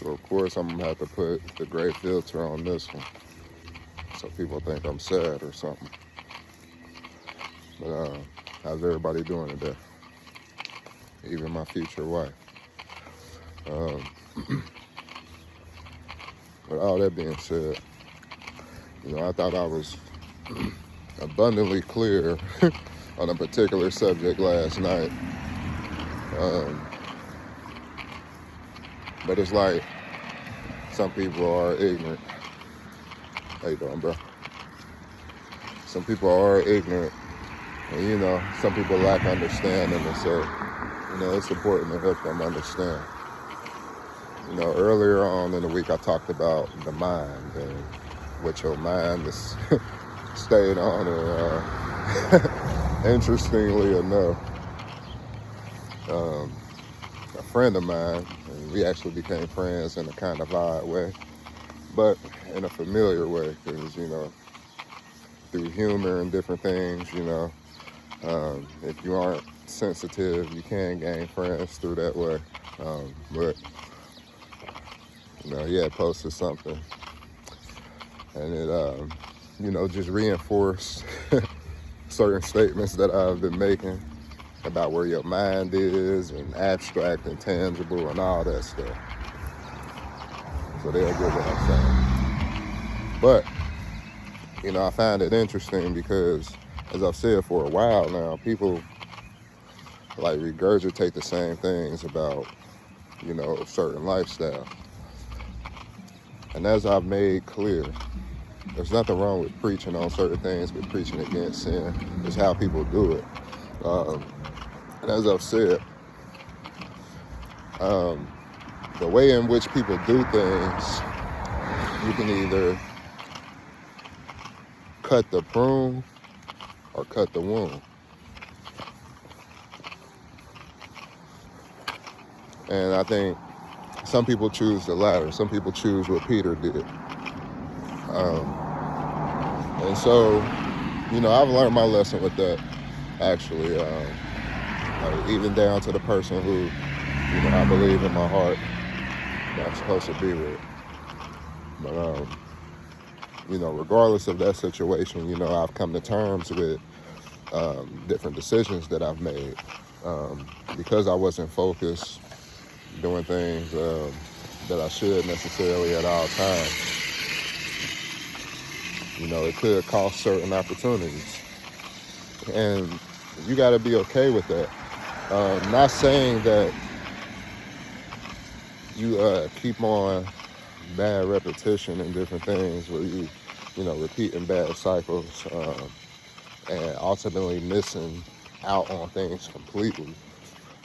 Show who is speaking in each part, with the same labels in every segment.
Speaker 1: So of course I'm gonna have to put the gray filter on this one, so people think I'm sad or something. But how's everybody doing today? Even my future wife. Um, with all that being said, I thought I was abundantly clear on a particular subject last night. But it's like some people are ignorant. How you doing, bro? Some people are ignorant, and some people lack understanding, and so it's important to help them understand. Earlier on in the week I talked about the mind and what your mind is stayed on, and interestingly enough, a friend of mine, and we actually became friends in a kind of odd way, but in a familiar way, because through humor and different things, if you aren't sensitive, you can gain friends through that way. But he had posted something, and it just reinforced certain statements that I've been making about where your mind is, and abstract and tangible and all that stuff. So they'll get what I'm saying. But I find it interesting because, as I've said for a while now, people like regurgitate the same things about certain lifestyle. And as I've made clear, there's nothing wrong with preaching on certain things, but preaching against sin is how people do it. And as I've said, the way in which people do things, you can either cut the prune or cut the wound. And I think some people choose the latter. Some people choose what Peter did. And so, I've learned my lesson with that, actually. Even down to the person who, I believe in my heart that I'm supposed to be with. But, regardless of that situation, I've come to terms with different decisions that I've made because I wasn't focused, doing things that I should necessarily at all times. It could cost certain opportunities. And you got to be okay with that. Not saying that you keep on bad repetition and different things where you repeating bad cycles and ultimately missing out on things completely.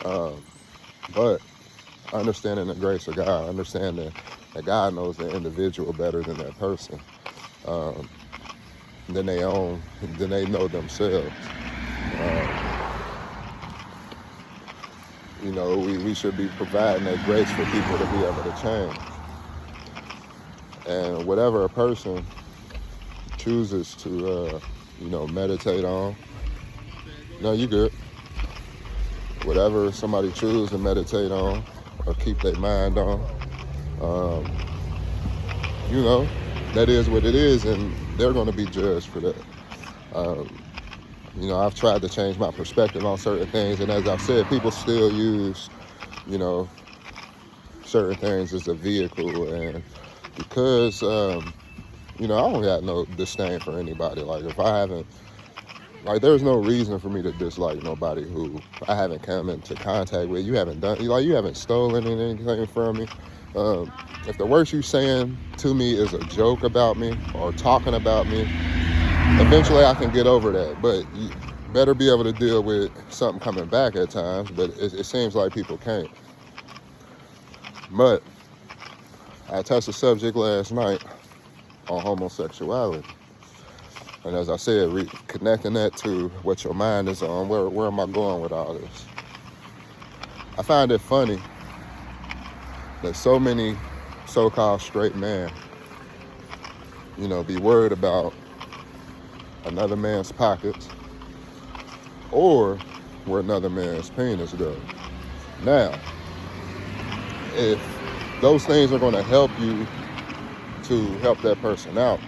Speaker 1: But understanding the grace of God, understanding that God knows the individual better than that person, than they know themselves. We should be providing that grace for people to be able to change. And whatever a person chooses to, meditate on, no, you good. Whatever somebody chooses to meditate on or keep their mind on, that is what it is, and they're going to be judged for that. I've tried to change my perspective on certain things, and as I've said, people still use, certain things as a vehicle, and because, I don't got no disdain for anybody. Like, if I haven't, there's no reason for me to dislike nobody who I haven't come into contact with. You haven't done, you haven't stolen anything from me. If the worst you're saying to me is a joke about me or talking about me, eventually I can get over that. But you better be able to deal with something coming back at times, but it seems like people can't. But I touched the subject last night on homosexuality. And as I said, connecting that to what your mind is on, where am I going with all this? I find it funny that so many so-called straight men, be worried about another man's pockets or where another man's penis goes. Now, if those things are going to help you to help that person out.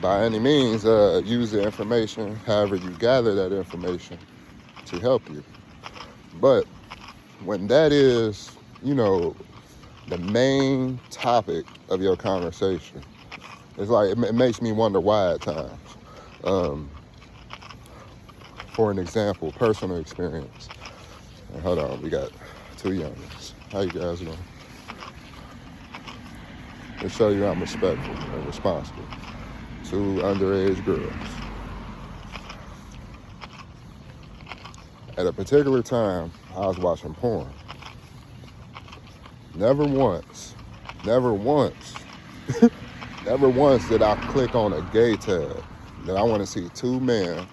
Speaker 1: By any means, use the information, however you gather that information to help you. But when that is, the main topic of your conversation, it's like, it makes me wonder why at times. For an example, personal experience. And hold on, we got two youngins. How you guys doing? To show you I'm respectful and responsible. Two underage girls. At a particular time, I was watching porn. Never once did I click on a gay tab that I want to see two men.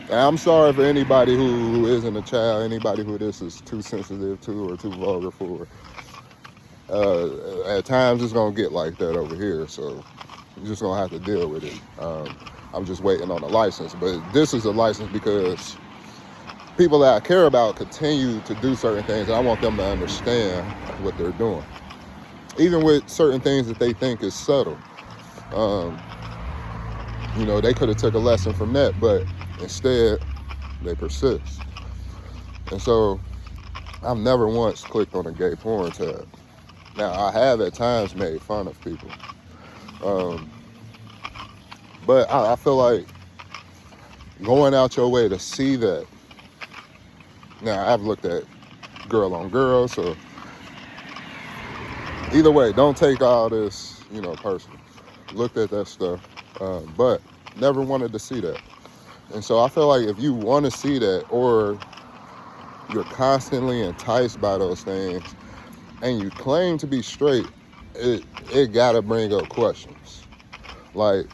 Speaker 1: And I'm sorry for anybody who isn't a child, anybody who this is too sensitive to or too vulgar for. At times it's gonna get like that over here, so you're just gonna have to deal with it. I'm just waiting on a license, but this is a license because people that I care about continue to do certain things, and I want them to understand what they're doing, even with certain things that they think is subtle. They could have took a lesson from that, but instead they persist. And so I've never once clicked on a gay porn tab. Now, I have at times made fun of people. But I feel like going out your way to see that. Now, I've looked at girl on girl, so either way, don't take all this, personal. Looked at that stuff, but never wanted to see that. And so I feel like if you want to see that, or you're constantly enticed by those things, and you claim to be straight, it gotta bring up questions. Like,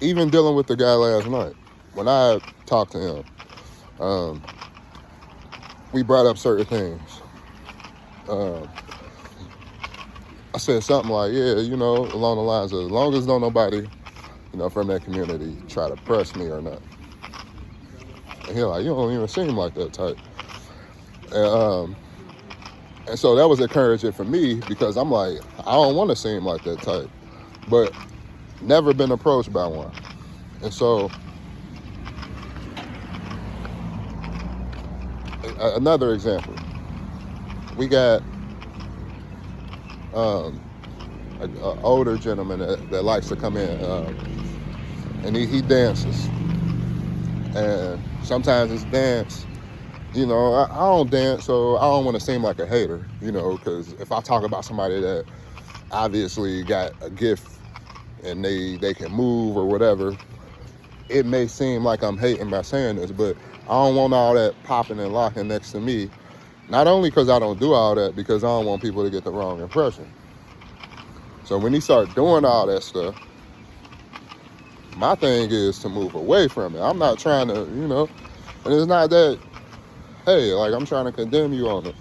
Speaker 1: even dealing with the guy last night, when I talked to him, we brought up certain things. I said something like, along the lines of, as long as don't nobody, from that community try to press me or not. And he's like, you don't even seem like that type. And so that was encouraging for me, because I'm like, I don't want to seem like that type, but never been approached by one. And so another example, we got an older gentleman that likes to come in, and he dances. And sometimes his dance, I don't dance, so I don't want to seem like a hater, because if I talk about somebody that obviously got a gift and they can move or whatever, it may seem like I'm hating by saying this, but I don't want all that popping and locking next to me. Not only because I don't do all that, because I don't want people to get the wrong impression. So when he start doing all that stuff, my thing is to move away from it. I'm not trying to, and it's not that, hey, like I'm trying to condemn you on it.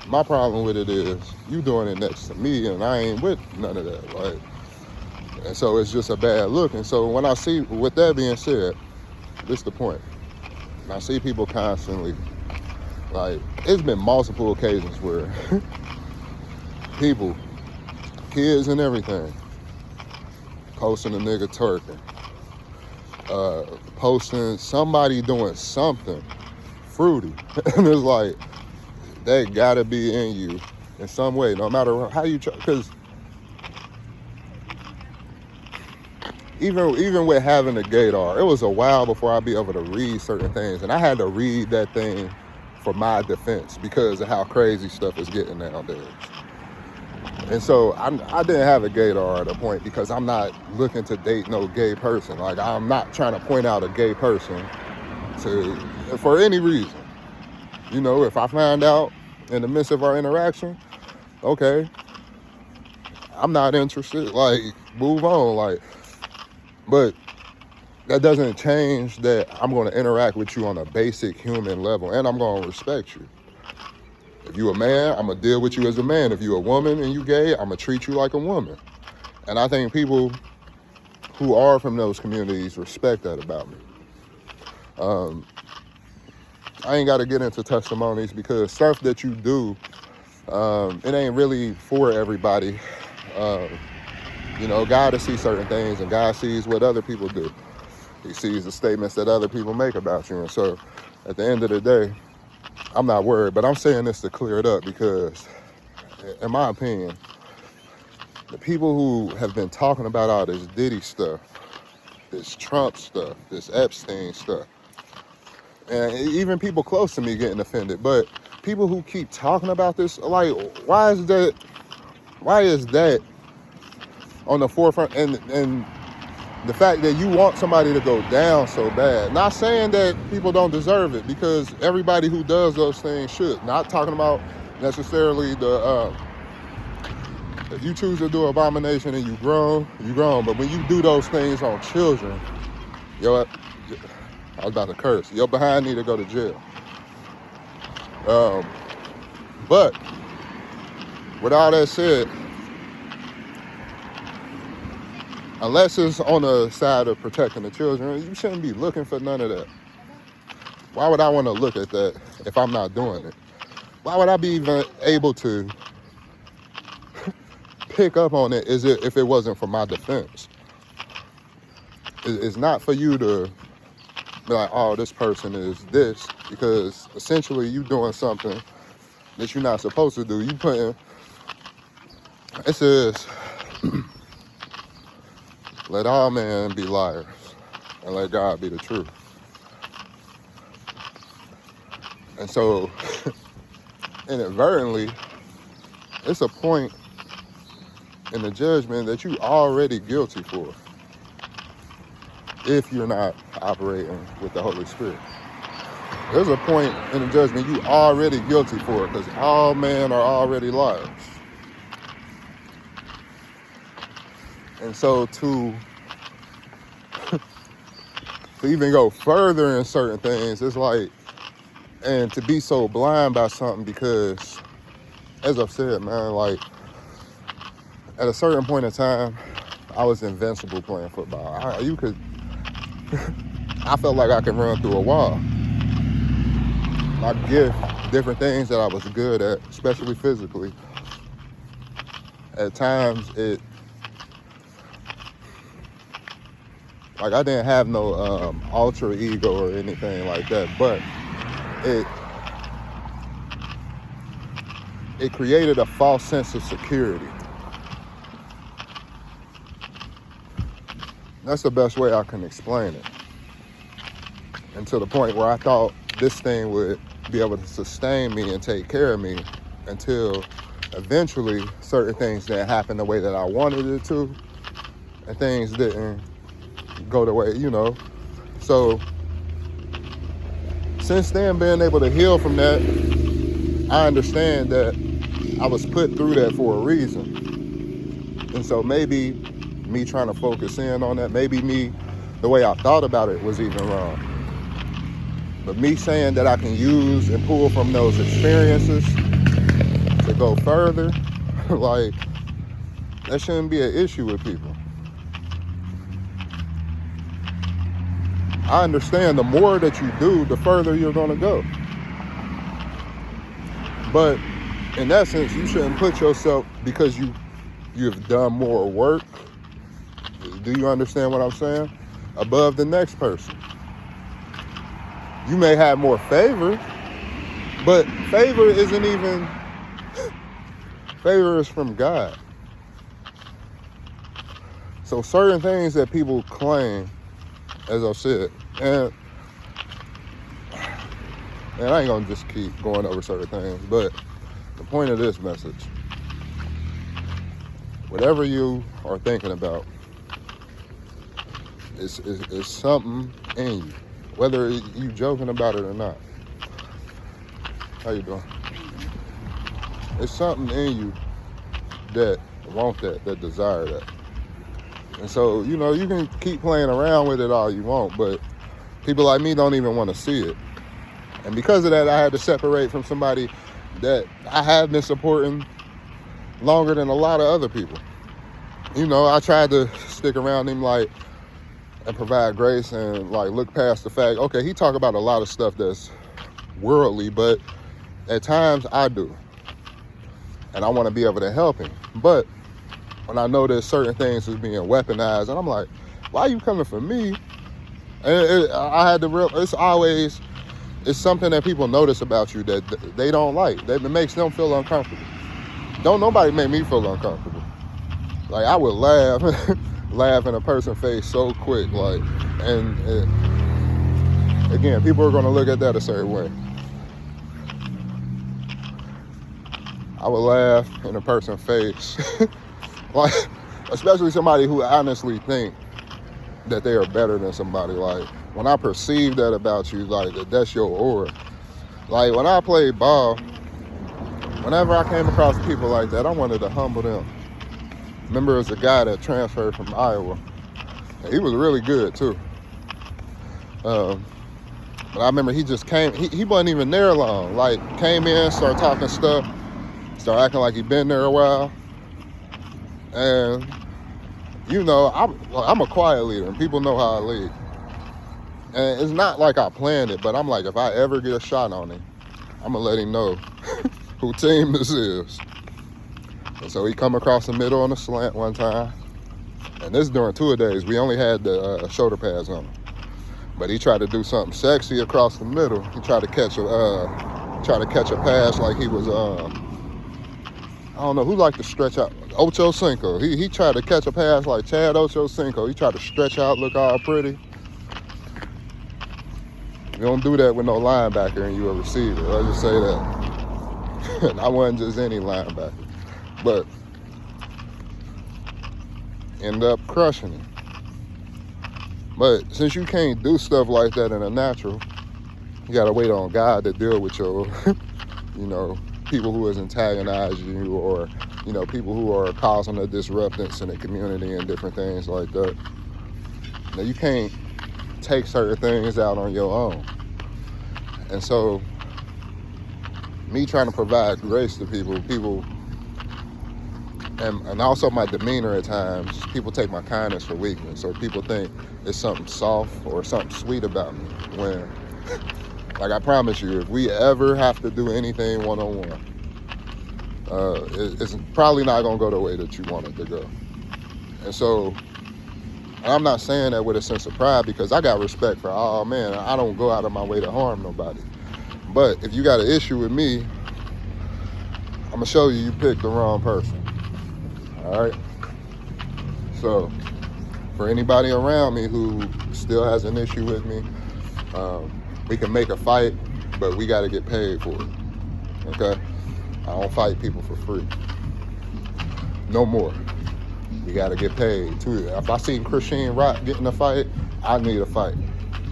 Speaker 1: My problem with it is you doing it next to me, and I ain't with none of that, right? And so it's just a bad look. And so when I see, with that being said, this is the point. I see people constantly, like, it's been multiple occasions where people, kids and everything, posting a nigga twerking, posting somebody doing something fruity. And it's like, that gotta be in you in some way, no matter how you try. Because even with having a gaydar, it was a while before I'd be able to read certain things. And I had to read that thing for my defense because of how crazy stuff is getting nowadays. And so I didn't have a gaydar at a point, because I'm not looking to date no gay person. Like, I'm not trying to point out a gay person for any reason. If I find out in the midst of our interaction, okay, I'm not interested, like, move on, like, but that doesn't change that I'm going to interact with you on a basic human level, and I'm going to respect you. If you a man, I'm going to deal with you as a man. If you a woman and you gay, I'm going to treat you like a woman. And I think people who are from those communities respect that about me. I ain't got to get into testimonies because stuff that you do, it ain't really for everybody. God will see certain things, and God sees what other people do. He sees the statements that other people make about you. And so at the end of the day, I'm not worried, but I'm saying this to clear it up because, in my opinion, the people who have been talking about all this Diddy stuff, this Trump stuff, this Epstein stuff, and even people close to me getting offended, but people who keep talking about this, like, why is that on the forefront? And the fact that you want somebody to go down so bad. Not saying that people don't deserve it, because everybody who does those things should. Not talking about necessarily if you choose to do abomination and you grown. But when you do those things on children, I was about to curse. Your behind need to go to jail. But with all that said, unless it's on the side of protecting the children, you shouldn't be looking for none of that. Why would I want to look at that if I'm not doing it? Why would I be even able to pick up on it if it wasn't for my defense? It's not for you to be like, oh, this person is this, because essentially you doing something that you're not supposed to do. It says, let all men be liars and let God be the truth. And so, inadvertently, it's a point in the judgment that you already guilty for if you're not operating with the Holy Spirit. There's a point in the judgment you already guilty for, because all men are already liars. And so to even go further in certain things, it's like, and to be so blind by something, because as I've said, man, like at a certain point in time, I was invincible playing football. I felt like I could run through a wall. My gift, different things that I was good at, especially physically, at times I didn't have no alter ego or anything like that, but it created a false sense of security. That's the best way I can explain it. And to the point where I thought this thing would be able to sustain me and take care of me, until eventually certain things didn't happen the way that I wanted it to, and things didn't go the way, So since then, being able to heal from that, I understand that I was put through that for a reason. And so maybe me trying to focus in on that, maybe the way I thought about it was even wrong. But me saying that I can use and pull from those experiences to go further, like, that shouldn't be an issue with people. I understand the more that you do, the further you're going to go. But in essence, you shouldn't put yourself, because you've done more work, do you understand what I'm saying, above the next person. You may have more favor, but favor is from God. So certain things that people claim, as I said, and I ain't gonna just keep going over certain things, but the point of this message, whatever you are thinking about, is something in you, whether you joking about it or not. How you doing? It's something in you that want that desire that. And so, you can keep playing around with it all you want, but people like me don't even want to see it. And because of that, I had to separate from somebody that I have been supporting longer than a lot of other people. I tried to stick around him and provide grace and look past the fact, okay, he talk about a lot of stuff that's worldly, but at times I do. And I want to be able to help him. But when I know that certain things is being weaponized, and I'm like, why are you coming for me? And I had to it's something that people notice about you that they don't like. That makes them feel uncomfortable. Don't nobody make me feel uncomfortable. Like, I would laugh in a person's face so quick, like, and again, people are gonna look at that a certain way. I would laugh in a person's face, like, especially somebody who honestly think that they are better than somebody. Like, when I perceive that about you, like, that's your aura. Like, when I played ball, whenever I came across people like that, I wanted to humble them. Remember, there's a guy that transferred from Iowa, and he was really good too. But I remember he just came, he wasn't even there long. Like, came in, started talking stuff, started acting like he'd been there a while. And, you know, I'm a quiet leader, and people know how I lead. And it's not like I planned it, but I'm like, if I ever get a shot on him, I'm going to let him know who team this is. And so he come across the middle on a slant one time. And this is during two-a-days. We only had the shoulder pads on. But he tried to do something sexy across the middle. He tried to catch a pass like he was, I don't know, who liked to stretch out? Ocho Cinco. He tried to catch a pass like Chad Ocho Cinco. He tried to stretch out, look all pretty. You don't do that with no linebacker and you a receiver. I'll just say that. I wasn't just any linebacker. But end up crushing him. But since you can't do stuff like that in a natural, you gotta wait on God to deal with your, you know, people who is antagonizing you, or, you know, people who are causing a disruptance in the community and different things like that. Now, you can't take certain things out on your own. And so, me trying to provide grace to people, and also my demeanor at times, people take my kindness for weakness, or people think it's something soft or something sweet about me, when, like, I promise you, if we ever have to do anything one-on-one, it's probably not gonna go the way that you want it to go. And so, I'm not saying that with a sense of pride, because I got respect for all men. I don't go out of my way to harm nobody. But if you got an issue with me, I'm gonna show you picked the wrong person. All right? So, for anybody around me who still has an issue with me, we can make a fight, but we gotta get paid for it. Okay? I don't fight people for free. No more. We gotta get paid too. If I see Christine Rock getting a fight, I need a fight.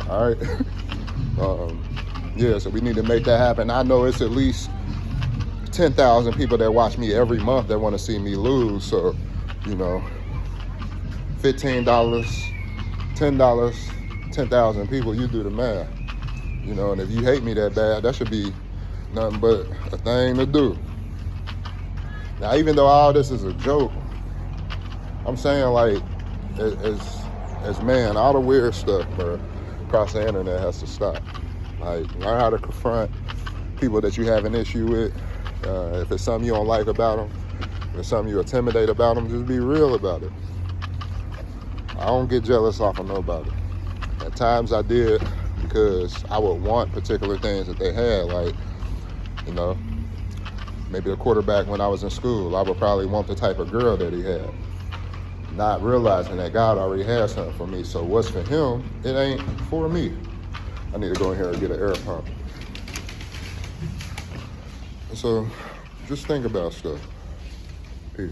Speaker 1: All right. Yeah, so we need to make that happen. I know it's at least 10,000 people that watch me every month that want to see me lose. So, you know, $15, $10, 10,000 people. You do the math. You know, and if you hate me that bad, that should be nothing but a thing to do. Now, even though all this is a joke, I'm saying, like, as man, all the weird stuff, bro, across the internet has to stop. Like, learn how to confront people that you have an issue with. If it's something you don't like about them, if it's something you intimidate about them, just be real about it. I don't get jealous off of nobody. At times I did, because I would want particular things that they had, like, you know, maybe a quarterback when I was in school. I would probably want the type of girl that he had, not realizing that God already has something for me. So what's for him, it ain't for me. I need to go in here and get an air pump. So just think about stuff. Peace.